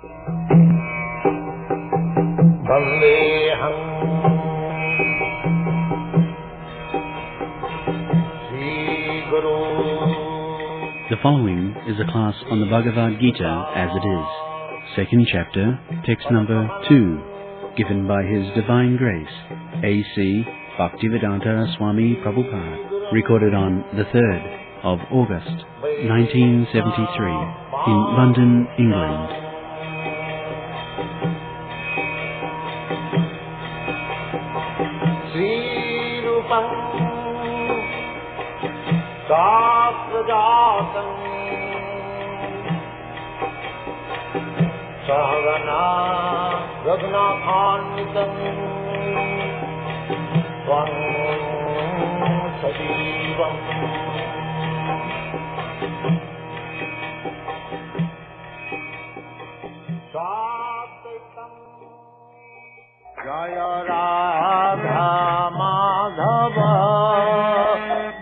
The following is a class on the Bhagavad Gita as it is, second chapter, text number 2, given by His Divine Grace, A.c. Bhakti Swami Pravupad, recorded on the 3rd of August, 1973, in London, England. Sahagana Raghunathanvitam Swam Sadivam Sattvitam Jaya Radha Madhava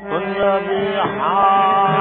Punya Vihari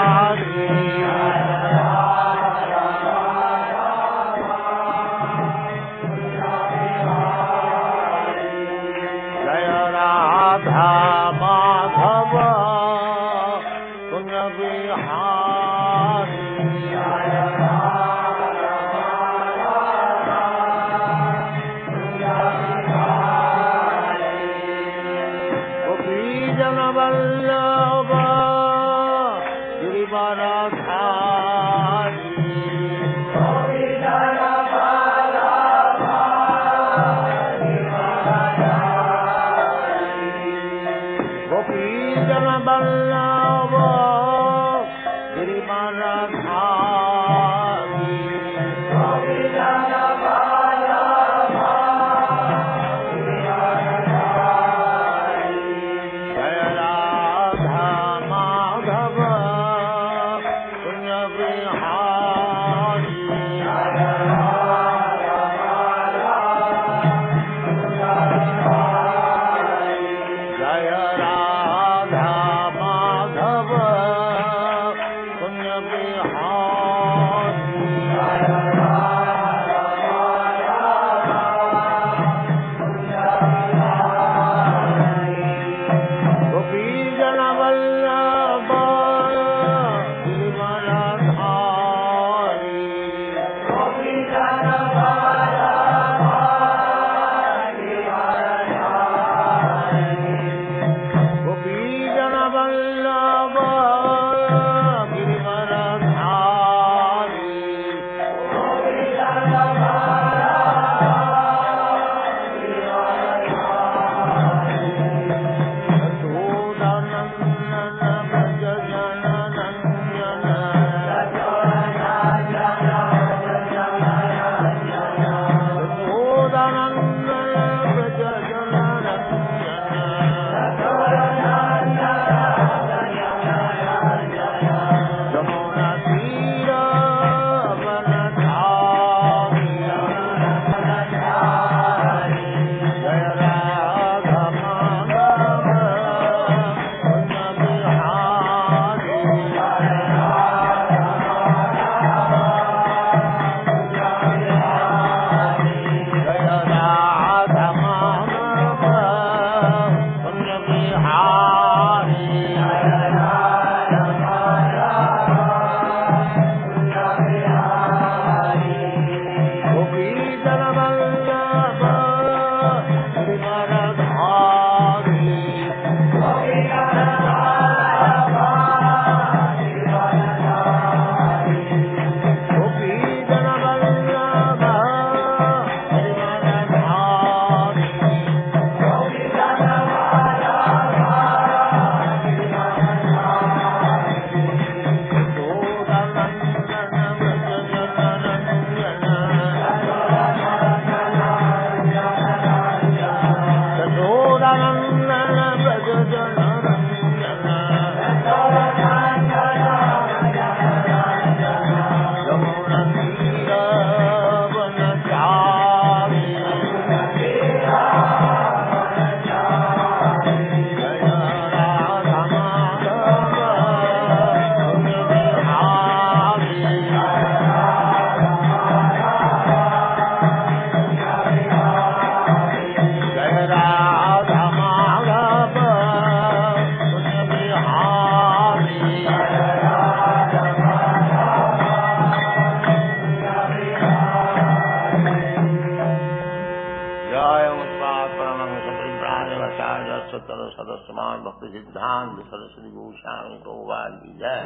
सतन सदस्यमान भक्ति सिद्धांत सरस्वती गोस्वामी प्रभुपाद की जय,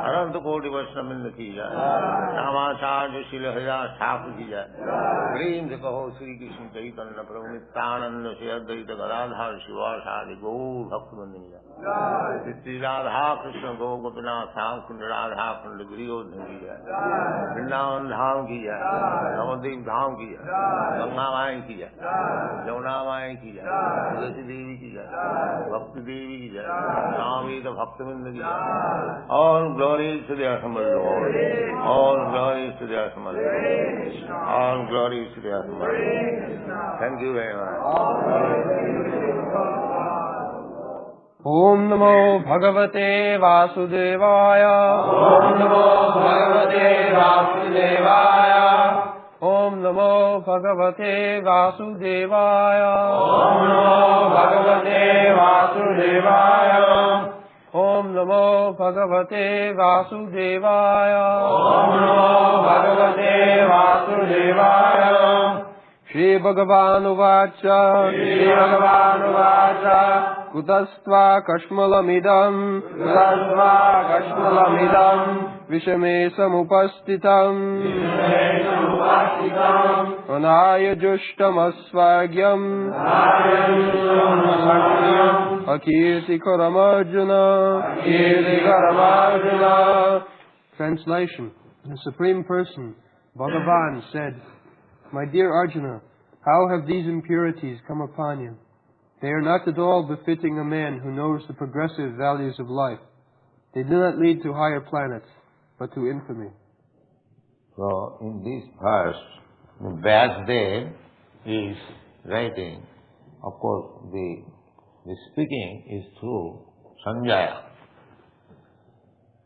अनंत कोटि वैष्णव की जय, रामाचार्य श्रील हरिदास ठाकुर की जय। प्रेम से कहो श्री कृष्ण चैतन्य प्रभु नित्यानंद से अद्वैत गदाधर शिवासादि गौर भक्तवृंद की जय। श्री राधा कृष्ण गौ गोपीनाथ श्याम कुंड राधा कुंड गिरियोधन की जय, वृंदावन धाम की जय, नवद्वीप धाम की जय, गंगा माई की जय, यमुना माई की जय, तुलसी देवी की जय, भक्ति देवी की जय, स्वामी भक्तवृंद की जय। All glories to the assembled lord, all glories to the assembled lord, all glories to the assembled lord. Thank you very much. ओम नमो भगवते वासुदेवाय, ओम नमो भगवते वासुदेवाय, ओम नमो भगवते वासुदेवाय, ओम नमो भगवते वासुदेवाय, ओम नमो भगवते वासुदेवाय, ओम नमो भगवते वासुदेवाय। Shri भगवानुवाच, Shri भगवानुवाच, कुतस्त्वा कश्मलमिदम्, कुतस्त्वा कश्मलमिदम्, विषमे समुपस्थितम्, अनायजुष्टमस्वाग्यम्, अकीर्तिकरमर्जुन, कीर्तिकरमर्जुन। Translation: The Supreme Person, Bhagavan, said, "My dear Arjuna, how have these impurities come upon you? They are not at all befitting a man who knows the progressive values of life. They do not lead to higher planets, but to infamy." So, in this verse, Vyasdev is writing. Of course, the speaking is through Sanjaya,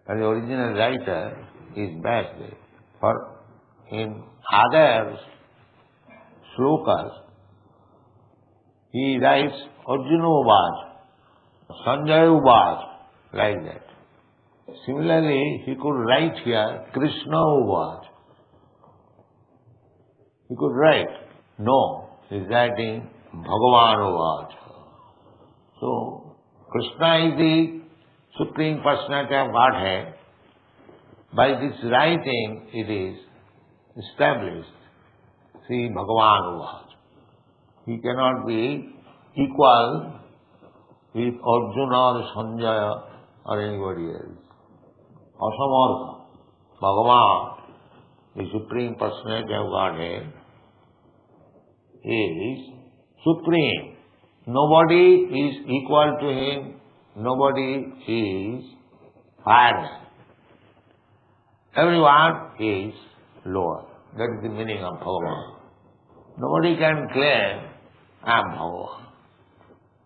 and the original writer is Vyasdev. For in other slokas, he writes Arjuna Uvaj, Sanjaya Uvaj, like that. Similarly, he could write here Krishna Uvaj. He could write. No, he is writing Bhagavan Uvaj. So, Krishna is the Supreme Personality of Godhead. By this writing, it is established. See, Bhagavan Uvaj. He cannot be equal with Arjuna or Sanjaya or anybody else. Asamartha. Bhagavan, the Supreme Personality of Godhead, is supreme. Nobody is equal to him. Nobody is higher than him. Everyone is lower. That is the meaning of Bhagavan. Nobody can claim, I am Bhagavan.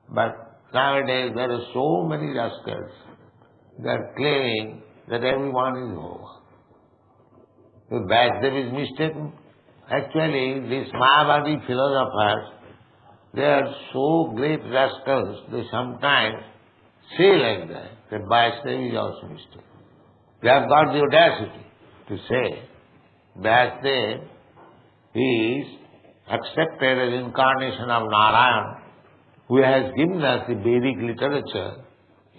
But nowadays there are so many rascals that are claiming that everyone is Bhagavan. If Vyasdev is mistaken, actually these Mayavadi philosophers, they are so great rascals, they sometimes say like that Vyasdev is also mistaken. They have got the audacity to say Vyasdev is accepted as incarnation of Narayan, who has given us the Vedic literature.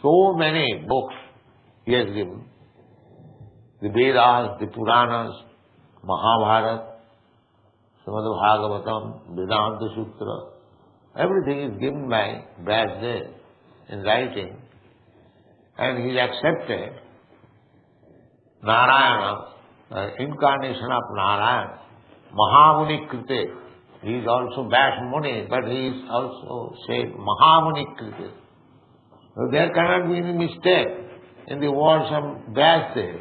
So many books he has given. The Vedas, the Puranas, Mahabharata, Srimad Bhagavatam, Vedanta Sutra. Everything is given by Vyasdev in writing. And he is accepted Narayana, incarnation of Narayana. Mahamuni Krite. He is also Vyas Muni, but he is also said Mahamuni Krite. So there cannot be any mistake in the words of Vyasdev.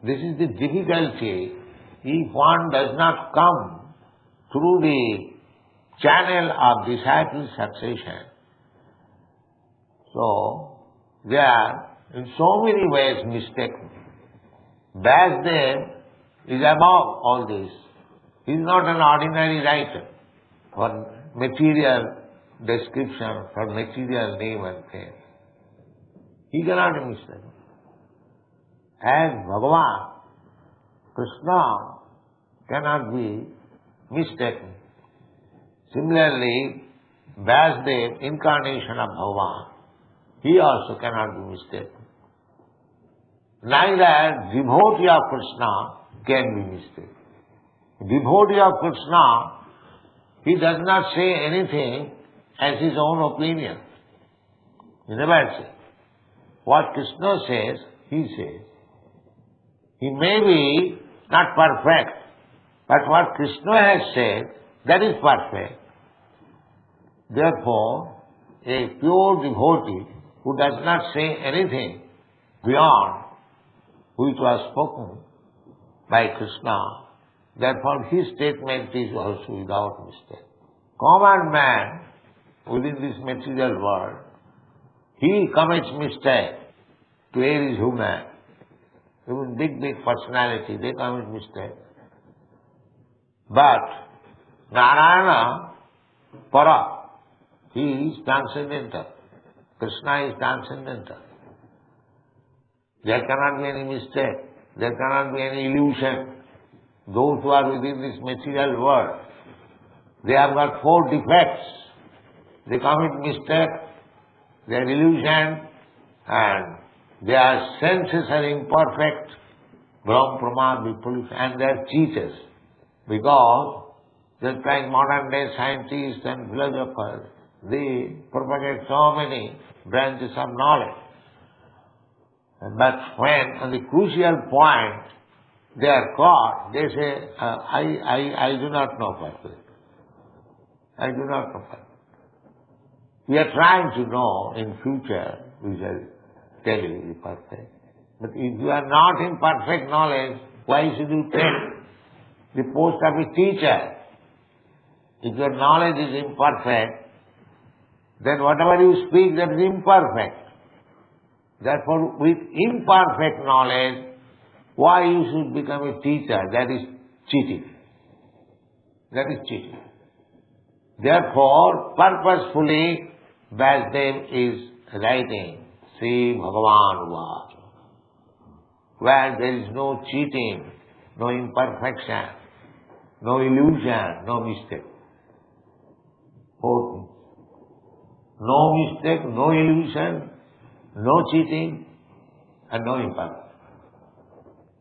This is the difficulty if one does not come through the channel of disciple succession. So, they are in so many ways mistaken. Vyasdev is above all this. He is not an ordinary writer for material description, for material name and fame. He cannot be mistaken. As Bhagavan, Krishna cannot be mistaken. Similarly, Vasudev, incarnation of Bhagavan, he also cannot be mistaken. Neither devotee of Krishna can be mistaken. Devotee of Krishna, he does not say anything as his own opinion. He never says. What Krishna says, he says. He may be not perfect, but what Krishna has said, that is perfect. Therefore, a pure devotee who does not say anything beyond which was spoken by Krishna, therefore his statement is also without mistake. Common man within this material world, he commits mistake to err is human. Even big personality, they commit mistake. But Narayana, Para, he is transcendental. Krishna is transcendental. There cannot be any mistake. There cannot be any illusion. Those who are within this material world, they have got 4 defects. They commit mistake, they are illusion, and their senses are imperfect, Brahm, Pramad, Vipulus, and they are cheaters. Because just like modern day scientists and philosophers, they propagate so many branches of knowledge. But when on the crucial point they are caught, they say, I do not know perfect. I do not know perfect. We are trying to know in future, we shall tell you the perfect. But if you are not in perfect knowledge, why should you take the post of a teacher? If your knowledge is imperfect, then whatever you speak, that is imperfect. Therefore, with imperfect knowledge, why you should become a teacher? That is cheating. That is cheating. Therefore, purposefully, Vasudev is writing Sri Bhagavan Vacha, where there is no cheating, no imperfection, no illusion, no mistake. 4 things. No mistake, no illusion, no cheating, and no imperfection.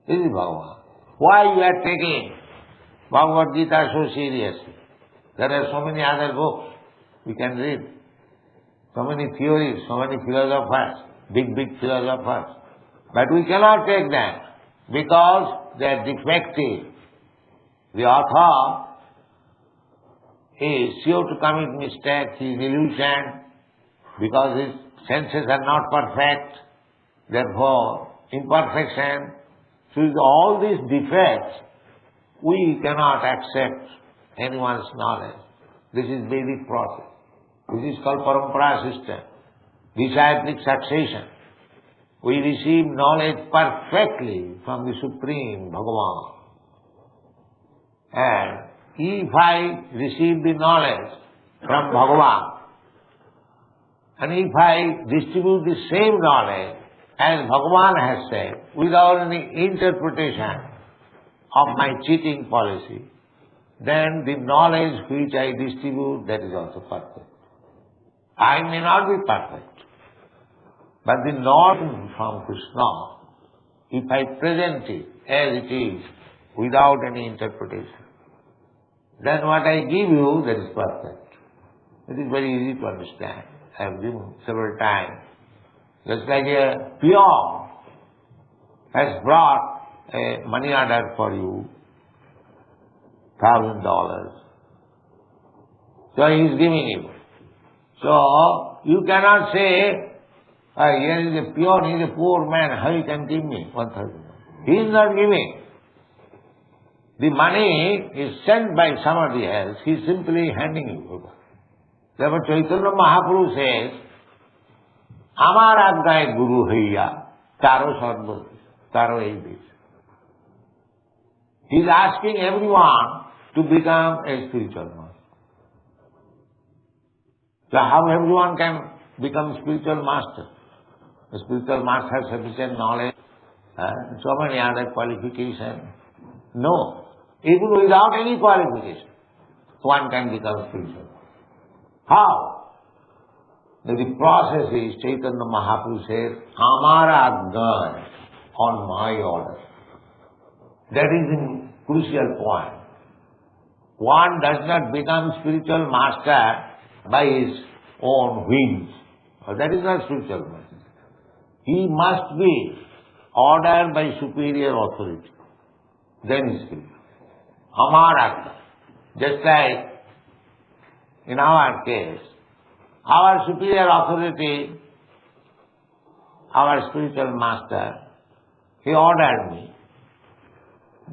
This is Bhagavan. Why you are taking Bhagavad Gita so seriously? There are so many other books we can read. So many theories, so many philosophers, big philosophers. But we cannot take them because they are defective. The author is sure to commit mistakes, he is illusioned because his senses are not perfect. Therefore, imperfection. So with all these defects, we cannot accept anyone's knowledge. This is Vedic process. This is called parampara system, disciplic succession. We receive knowledge perfectly from the Supreme Bhagavan. And if I receive the knowledge from Bhagavan, and if I distribute the same knowledge as Bhagavan has said, without any interpretation of my cheating policy, then the knowledge which I distribute, that is also perfect. I may not be perfect, but the knowledge from Krishna, if I present it as it is, without any interpretation, then what I give you, that is perfect. It is very easy to understand. I have given several times. Just like a peon has brought a money order for you, $1,000. So he is giving you. So you cannot say, here is a peon, he is a poor man, how he can give me 1,000? He is not giving. The money is sent by somebody else, he is simply handing you over. Therefore Chaitanya Mahaprabhu says, Amar Aggaye Guru Haiya, Taro Sarva, Taro Eidis. He is asking everyone to become a spiritual master. So how everyone can become spiritual master? The spiritual master has sufficient knowledge, so many other qualifications. No. Even without any qualification, one can become spiritual. How? The process is, Chaitanya Mahaprabhu says, Amara Gyan, on my order. That is the crucial point. One does not become spiritual master by his own whims. That is not spiritual master. He must be ordered by superior authority. Then he is spiritual. Amara. Just like in our case, our superior authority, our spiritual master, he ordered me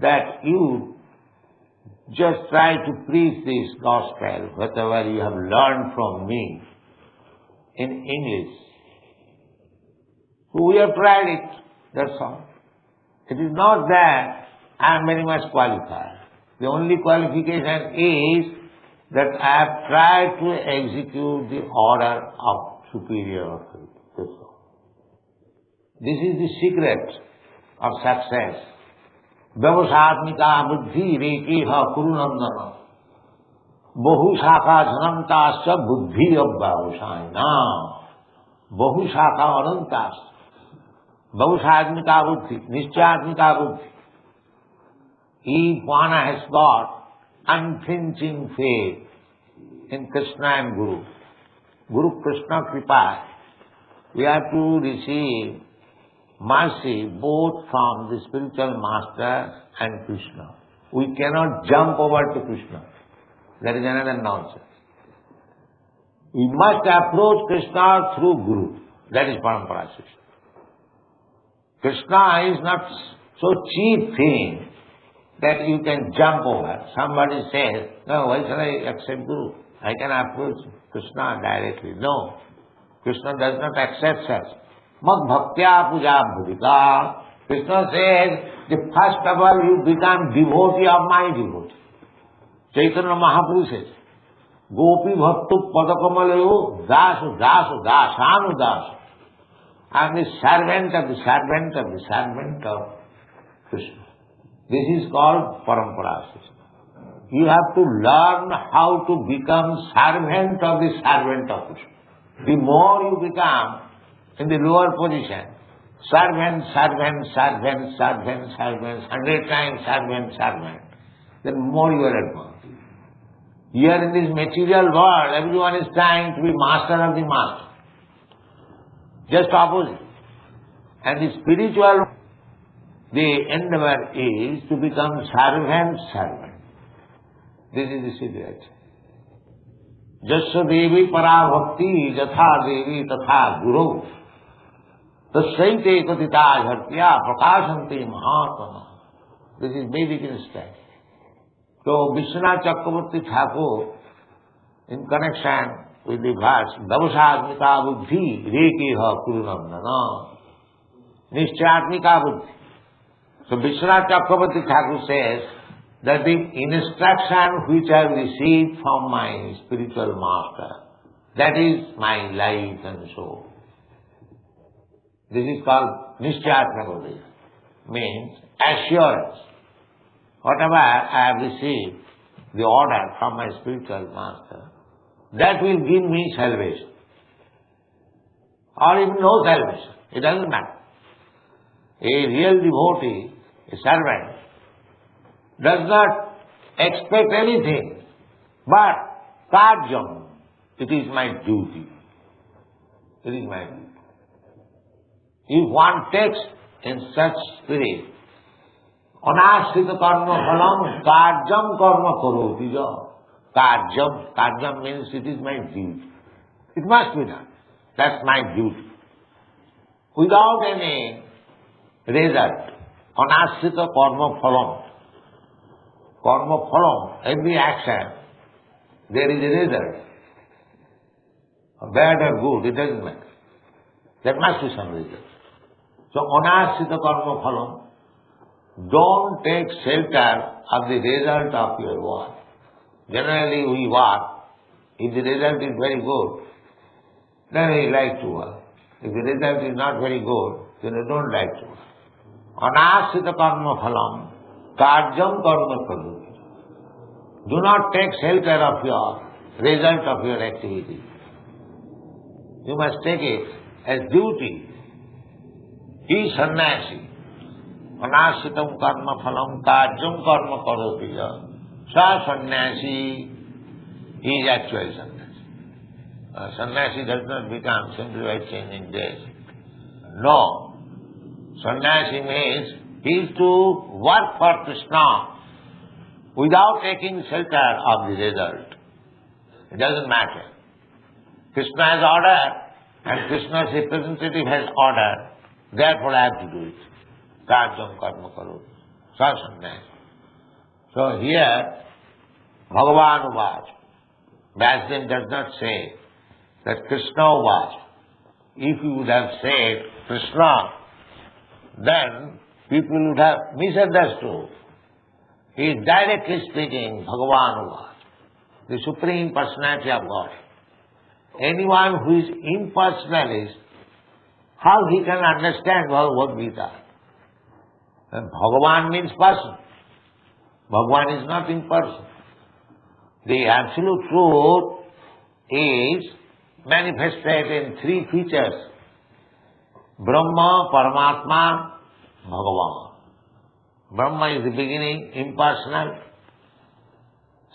that you just try to preach this gospel, whatever you have learned from me, in English. So we have tried it, that's all. It is not that I am very much qualified. The only qualification is that I have tried to execute the order of superior authority. That's all. This is the secret of success. व्यवसात्मिका बुद्धि रेकेह कुरुनंदन बहु शाखा अनंताश्च बुद्धि अव्यवसायिना बहु शाखा अनंताश्च व्यवसात्मिका बुद्धि निश्चयात्मिका बुद्धि. If one has got unflinching faith in Krishna and Guru, Guru Krishna Kripa, we have to receive mercy both from the spiritual master and Krishna. We cannot jump over to Krishna. That is another nonsense. We must approach Krishna through Guru. That is Parampara system. Krishna is not so cheap thing that you can jump over. Somebody says, no, why shall I accept Guru? I can approach Krishna directly. No. Krishna does not accept such. Mad bhaktya puja bhudika. Krishna says, the first of all you become devotee of my devotee. Chaitanya Mahaprabhu says, Gopi bhattu padakamalayо dasu dasu dasanu dasu. I am the servant of the servant of the servant of Krishna. This is called Parampara system. You have to learn how to become servant of the servant of Krishna. The more you become in the lower position, servant, servant, servant, servant, servant, 100 times servant, servant, then more you are advanced. Here in this material world, everyone is trying to be master of the master. Just opposite. And the spiritual, the endeavor is to become servant, servant. This is the secret. Jasya devi para bhakti jatha devi tatha guru tasyaite katita jhartya prakashanti mahatma. This is Vedic instance. So Vishwanath Chakravarti Thakur, in connection with the verse, Davasatmika buddhi rekeha kurunandana Nishchatmika buddhi. So Vishwanath Chakravarti Thakur says that the instruction which I have received from my spiritual master, that is my life and soul. This is called Nishchatmika buddhi, means assurance. Whatever I have received, the order from my spiritual master, that will give me salvation. Or even no salvation, it doesn't matter. A real devotee, a servant, does not expect anything, but karjam, it is my duty. It is my duty. If one takes in such spirit, anashrita karma phalam karjam karma karoti ja. Karjam means it is my duty. It must be done. That's my duty. Without any result, anashrita karma phalam. Karma phalam, every action, there is a result. Bad or good, it doesn't matter. There must be some result. So anashrita karma phalam, don't take shelter of the result of your work. Generally we work. If the result is very good, then we like to work. If the result is not very good, then we don't like to work. Anashrita karma phalam, karjam karma karoti. Do not take shelter of your result of your activity. You must take it as duty. He is sannyasi. Anashitam karma phalam kajyam karma karoti. Sa sannyasi is actual sannyasi. Sannyasi does not become simply by changing dress. No. Sannyasi means he is to work for Krishna without taking shelter of the result. It doesn't matter. Krishna has ordered and Krishna's representative has ordered, therefore I have to do it. Kajyam karma karoti. Sa sannyasi. So here, Bhagavan Uvaj. Vyasdev does not say that Krishna Uvaj. If you would have said Krishna, then people would have misunderstood. He is directly speaking Bhagavan Uvaj, the Supreme Personality of God. Anyone who is impersonalist, how he can understand Bhagavad Gita? And Bhagavan means person. Bhagavan is not impersonal. The absolute truth is manifested in three features. Brahma, Paramatma, Bhagavan. Brahma is the beginning, impersonal.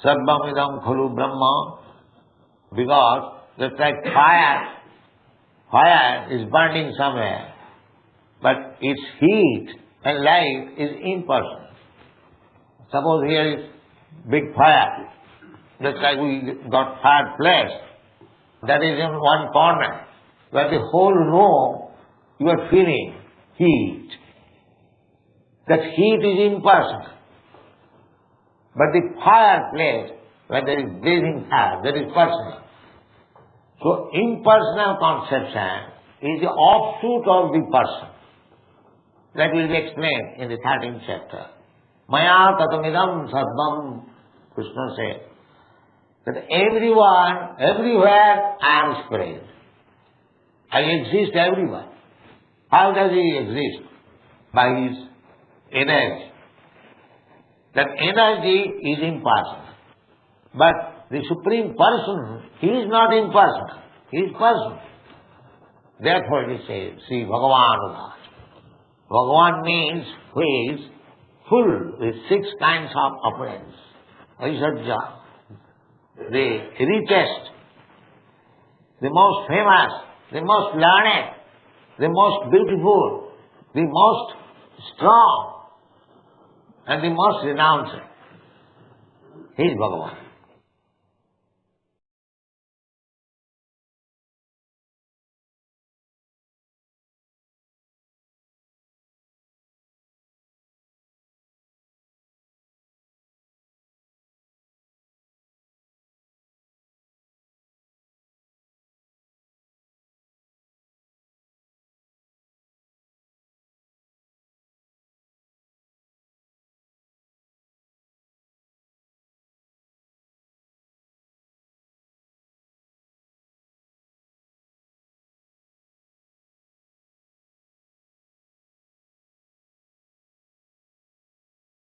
Sarvam idam khalu Brahma. Because just like fire is burning somewhere, but its heat and light is impersonal. Suppose here is big fire, just like we got fireplace, that is in one corner, where the whole room you are feeling heat. That heat is impersonal. But the fireplace, where there is blazing fire, that is personal. So impersonal conception is the offshoot of the person. That will be explained in the 13th chapter. Maya tatamidam sarvam, Krishna said, that everyone, everywhere I am spread. I exist everywhere. How does he exist? By his energy. That energy is impersonal. But the Supreme Person, he is not impersonal. He is personal. Therefore it is said, see Bhagavan Uvaj. Bhagavan means who is full with 6 kinds of opulence. Aishwarya, the richest, the most famous, the most learned, the most beautiful, the most strong, and the most renounced. He is Bhagavan.